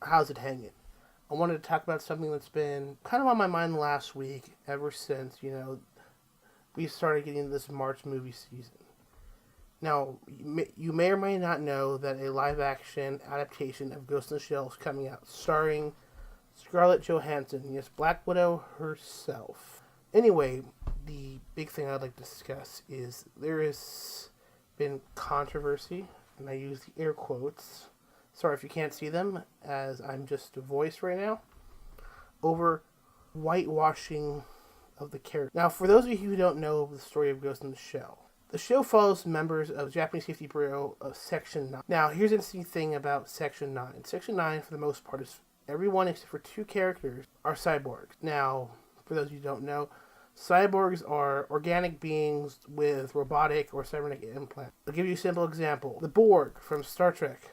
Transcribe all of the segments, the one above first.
how's it hanging? I wanted to talk about something that's been kind of on my mind last week, ever since, we started getting this March movie season. Now, you may or may not know that a live action adaptation of Ghost in the Shell is coming out, starring Scarlett Johansson, yes, Black Widow herself. Anyway, the big thing I'd like to discuss is there has been controversy, and I use the air quotes. Sorry if you can't see them, as I'm just a voice right now, over whitewashing of the character. Now, for those of you who don't know the story of Ghost in the Shell, the show follows members of Japanese Safety Bureau of Section 9. Now, here's an interesting thing about Section 9. Section 9, for the most part, is everyone except for two characters are cyborgs. Now, for those of you who don't know, cyborgs are organic beings with robotic or cybernetic implants. I'll give you a simple example. The Borg from Star Trek,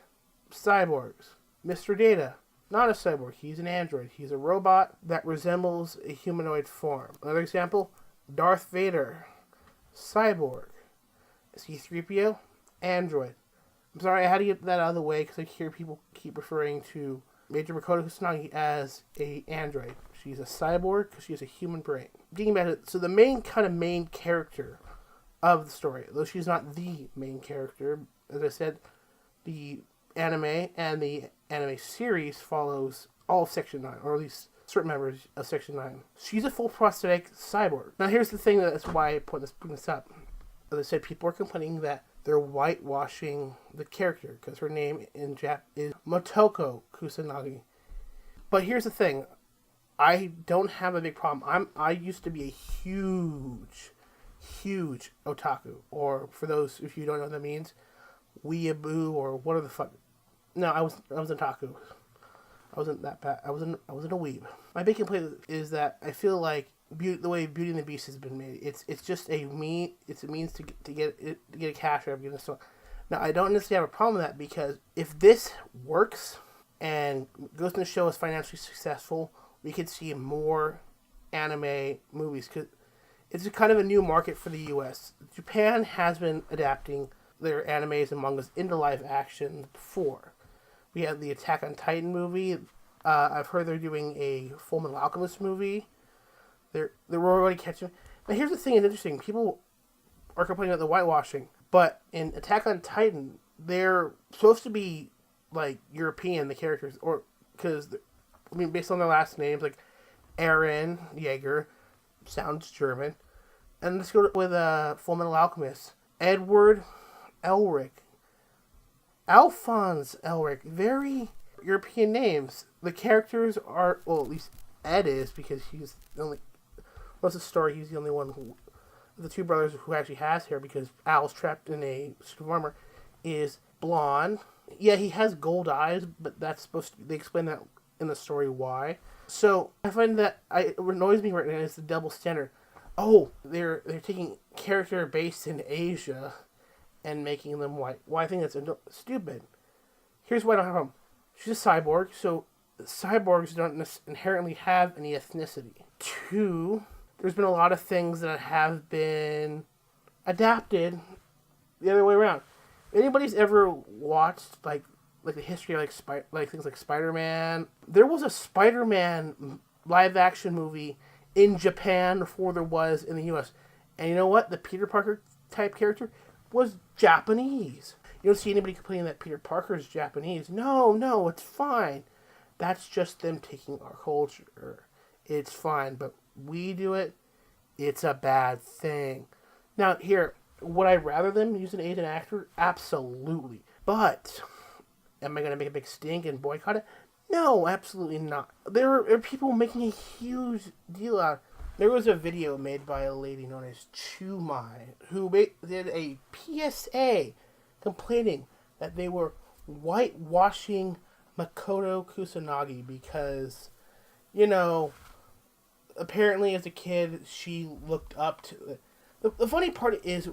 cyborgs. Mr. Data, not a cyborg, he's an android. He's a robot that resembles a humanoid form. Another example, Darth Vader, cyborg. C-3PO, android. I'm sorry, I had to get that out of the way because I hear people keep referring to Major Makoto Kusanagi as a android. She's a cyborg because she has a human brain. Getting back to it, so the main character of the story, though she's not the main character, as I said, the anime and the anime series follows all of Section 9, or at least certain members of Section 9. She's a full prosthetic cyborg. Now here's the thing, that's why I bring this up. As I said, people are complaining that they're whitewashing the character because her name in Jap is Motoko Kusanagi. But here's the thing, I don't have a big problem. I used to be a huge otaku, or for those if you don't know what that means, weeaboo, or what the fuck. No, I was an otaku. I wasn't that bad. I wasn't a weeb. My big complaint is that I feel like the way Beauty and the Beast has been made, it's just a means to get a cash grab. Now I don't necessarily have a problem with that, because if this works and Ghost in the Shell is financially successful, we could see more anime movies. Cause it's kind of a new market for the U.S. Japan has been adapting their animes and mangas into live action before. We had the Attack on Titan movie. I've heard they're doing a Fullmetal Alchemist movie. They're already catching. Now here's the thing that's interesting. People are complaining about the whitewashing, but in Attack on Titan, they're supposed to be like European, the characters, or because based on their last names, like Eren Yeager sounds German, and let's go with Fullmetal Alchemist, Edward Elric, Alphonse Elric, very European names. The characters are, well, at least Ed is, because he's the only. What's the story? He's the only one who, the two brothers who actually has hair, because Al's trapped in a suit of armor, is blonde. Yeah, he has gold eyes, but that's supposed to. They explain that in the story why. So I find that it annoys me right now is the double standard. Oh, they're taking character based in Asia and making them white. Well, I think that's stupid. Here's why I don't have a problem. She's a cyborg, so cyborgs don't inherently have any ethnicity. Two, there's been a lot of things that have been adapted the other way around. If anybody's ever watched like the history of like things like Spider-Man, there was a Spider-Man live action movie in Japan before there was in the US. And you know what? The Peter Parker type character was Japanese. You don't see anybody complaining that Peter Parker is Japanese. No, it's fine. That's just them taking our culture. It's fine, but we do it, it's a bad thing. Now, here, would I rather them use an Asian actor? Absolutely. But, am I going to make a big stink and boycott it? No, absolutely not. There are people making a huge deal out of it. There was a video made by a lady known as Chumai, who did a PSA complaining that they were whitewashing Makoto Kusanagi because, apparently as a kid she looked up to... The funny part is,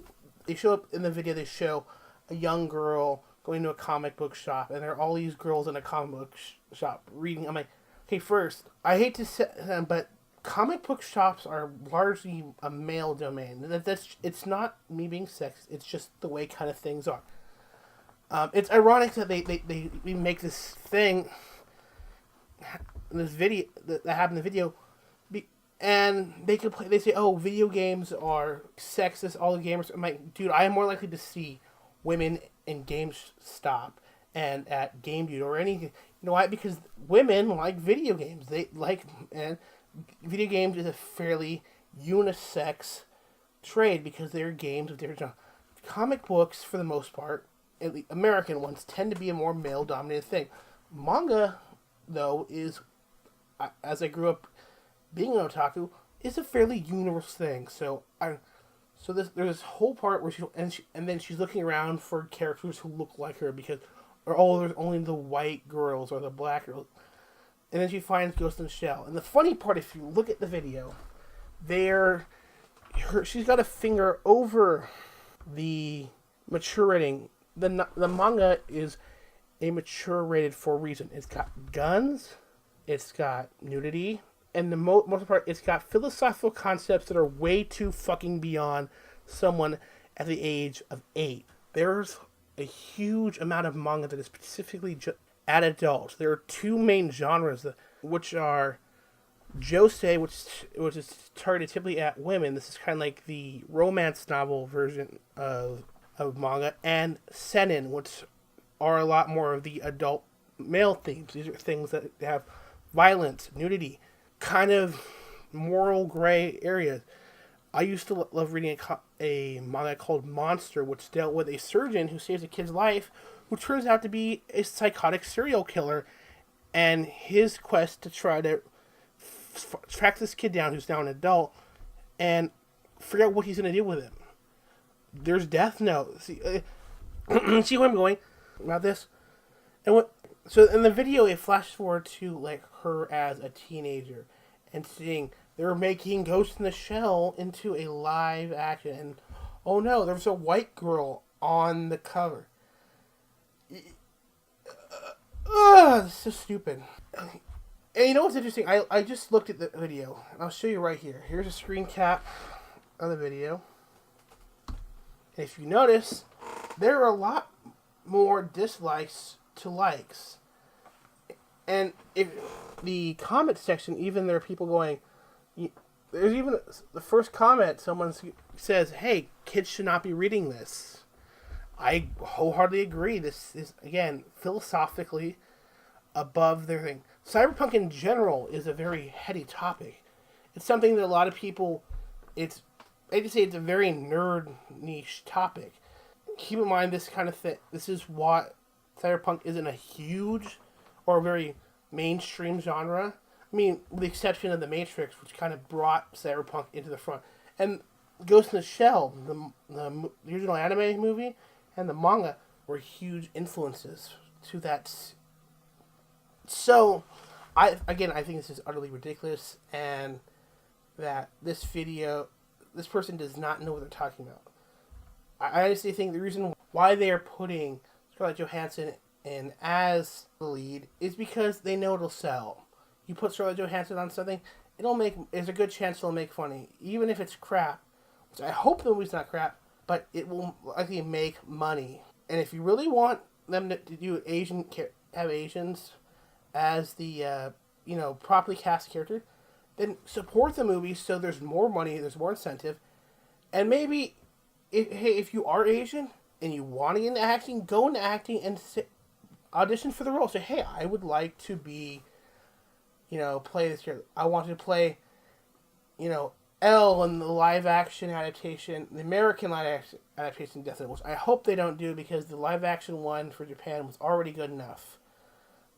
they show up in the video, they show a young girl going to a comic book shop, and there are all these girls in a comic book shop reading. I'm like, okay, first, I hate to say, but comic book shops are largely a male domain. It's not me being sexist, it's just the way kind of things are. It's ironic that they make this thing this video that happened in the video, and they could play. They say, "Oh, video games are sexist. All the gamers." I'm like, dude, I am more likely to see women in GameStop and at Game Dude or anything. You know why? Because women like video games. They like, and video games is a fairly unisex trade because they're games with different genres. Comic books, for the most part, at least American ones, tend to be a more male-dominated thing. Manga, though, is, as I grew up being an otaku, is a fairly universal thing. There's this whole part where and then she's looking around for characters who look like her because, there's only the white girls or the black girls, and then she finds Ghost in the Shell. And the funny part, if you look at the video, she's got a finger over the mature rating. The manga is a mature rated for a reason. It's got guns, it's got nudity, and the most part, it's got philosophical concepts that are way too fucking beyond someone at the age of 8. There's a huge amount of manga that is specifically at adults. There are two main genres, which are josei, which is targeted typically at women. This is kind of like the romance novel version of manga, and seinen, which are a lot more of the adult male themes. These are things that have violence, nudity, kind of moral gray areas. I used to love reading a manga called Monster, which dealt with a surgeon who saves a kid's life, who turns out to be a psychotic serial killer, and his quest to try to track this kid down, who's now an adult, and figure out what he's going to do with him. There's Death Note. See where I'm going about this? So in the video, it flashes forward to like her as a teenager, and seeing they're making Ghost in the Shell into a live action, and oh no, there's a white girl on the cover. This is so stupid. And you know what's interesting? I just looked at the video. I'll show you right here. Here's a screen cap of the video. And if you notice, there are a lot more dislikes to likes. And if the comment section, even there are people going, there's even the first comment, someone says, "Hey, kids should not be reading this." I wholeheartedly agree. This is, again, philosophically above their thing. Cyberpunk in general is a very heady topic. It's something that a lot of people, I just say it's a very nerd niche topic. Keep in mind this kind of thing. This is why Cyberpunk isn't a huge or a very mainstream genre. I mean, with the exception of The Matrix, which kind of brought Cyberpunk into the front. And Ghost in the Shell, the original anime movie, and the manga were huge influences to that. So, I think this is utterly ridiculous, and that this person does not know what they're talking about. I honestly think the reason why they are putting Scarlett Johansson in as the lead is because they know it'll sell. You put Scarlett Johansson on something, there's a good chance it'll make funny, even if it's crap. Which I hope the movie's not crap, but it will likely make money. And if you really want them to do have Asians as the properly cast character, then support the movie so there's more money, there's more incentive, and maybe if you are Asian and you want to get into acting, go into acting and audition for the role. Say, hey, I would like to be, play this character. I want to play, Elle in the live action adaptation, the American live adaptation of Death Note, which I hope they don't do because the live action one for Japan was already good enough.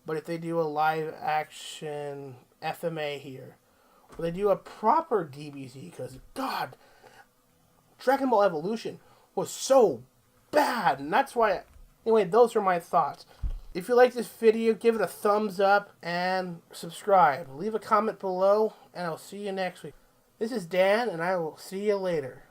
But if they do a live action FMA here, or they do a proper DBZ, because God, Dragon Ball Evolution was so bad, and that's why. Anyway, those are my thoughts. If you like this video, give it a thumbs up and subscribe. Leave a comment below, and I'll see you next week. This is Dan, and I will see you later.